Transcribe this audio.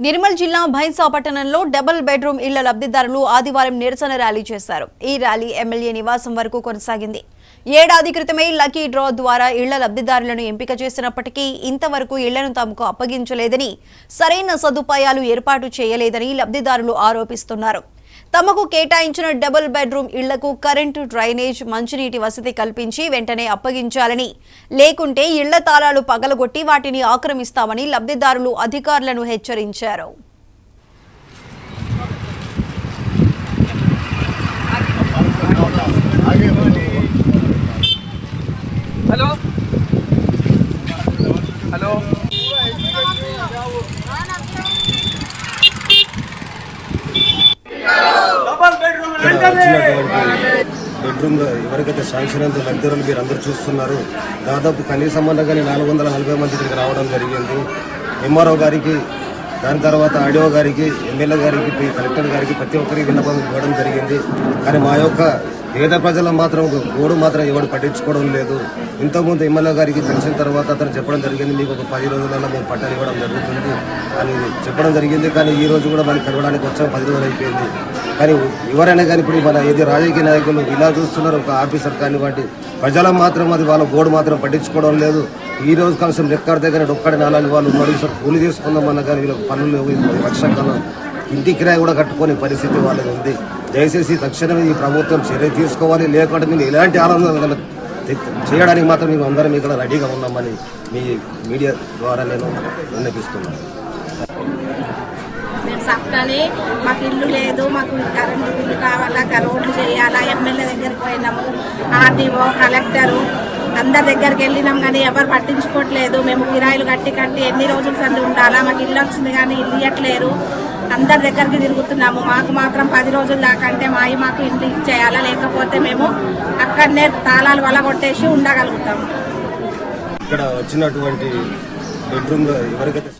నిర్మల్ జిల్లా భైంసా పట్టణంలో double bedroom ఇళ్ల లబ్ధిదారులు ఆదివారం నిరసన ర్యాలీ చేశారు. ఈ ర్యాలీ ఎమ్మెల్యే నివాసం వరకు కొనసాగింది. ఏడాది క్రితమే లక్కీ డ్రా ద్వారా ఇళ్ల లబ్ధిదారులను ఎంపిక చేసినప్పటికీ ఇంతవరకు ఇళ్లను తమకు అప్పగించలేదని, సరైన సదుపాయాలు ఏర్పాటు చేయలేదని లబ్ధిదారులు ఆరోపిస్తున్నారు. తమకు కేటాయించిన డబుల్ బెడ్రూమ్ ఇళ్లకు కరెంటు, డ్రైనేజ్, మంచినీటి వసతి కల్పించి వెంటనే అప్పగించాలని, లేకుంటే ఇళ్ల తాళాలు పగలగొట్టి వాటిని ఆక్రమిస్తామని లబ్ధిదారులు అధికారులను హెచ్చరించారు. బెడ్రూమ్లో ఎవరికైతే శాంక్షన్ అయిన లబ్ధిదారులు మీరు అందరూ చూస్తున్నారు. దాదాపు కనీస సంబంధంగానే 440 మంది ఇక్కడికి రావడం జరిగింది. ఎంఆర్ఓ గారికి, దాని తర్వాత ఆర్డీఓ గారికి, ఎమ్మెల్యే గారికి, కలెక్టర్ గారికి ప్రతి ఒక్కరికి విన్నపం ఇవ్వడం జరిగింది. కానీ మా యొక్క పేద ప్రజలు మాత్రం గోడు మాత్రం ఎవరు పట్టించుకోవడం లేదు. ఇంతకుముందు ఎమ్మెల్యే గారికి తెలిసిన తర్వాత అతను చెప్పడం జరిగింది, మీకు ఒక 10 రోజులలో మేము పట్టాలు ఇవ్వడం జరుగుతుంది అని చెప్పడం జరిగింది. కానీ ఈ రోజు కూడా మనకి కలవడానికి వచ్చాము, 10 రోజులు అయిపోయింది. కానీ ఎవరైనా కానీ ఇప్పుడు మన ఏది రాజకీయ నాయకులు ఇలా చూస్తున్నారు, ఒక ఆఫీసర్ కానివ్వండి, ప్రజలు మాత్రం అది వాళ్ళ గోడు మాత్రం పట్టించుకోవడం లేదు. ఈ రోజు కనీసం రెక్కడితే కానీ ఒక్కడి నాలని వాళ్ళు మరోసారి కూలి చేసుకుందామన్నా కానీ వీళ్ళకి పనులు వర్షాకాలం ఇంటి కిరాయి కూడా కట్టుకునే పరిస్థితి వాళ్ళది ఉంది. దయచేసి తక్షణమే ఈ ప్రభుత్వం చర్య తీసుకోవాలి, లేకుంటే మేము ఎలాంటి ఆనందం చేయడానికి మాత్రం మేము అందరం ఇక్కడ రెడీగా ఉన్నామని మీ మీడియా ద్వారా నేను విన్నపిస్తున్నాను. మేము సప్తానే మాకు ఇల్లు లేదు, మాకు కరెంటు బిల్లు కావాలా, రోడ్లు చేయాలా, ఎమ్మెల్యే దగ్గరికి పోయినాము, ఆర్డీఓ, కలెక్టరు అందరి దగ్గరికి వెళ్ళినాం కానీ ఎవరు పట్టించుకోవట్లేదు. మేము కిరాయిలు కట్టి ఎన్ని రోజుల సంది ఉండాలా, మాకు ఇల్లు వచ్చింది కానీ ఇల్లు ఇవ్వట్లేరు. అందరి దగ్గరికి తిరుగుతున్నాము. మాకు మాత్రం 10 రోజుల దాకా అంటే మాకు ఇల్లు ఇచ్చేయాలా, లేకపోతే మేము అక్కడనే తాళాలు వలగొట్టేసి ఉండగలుగుతాము. ఇక్కడ వచ్చినటువంటి బెడ్రూమ్లో ఎవరికైతే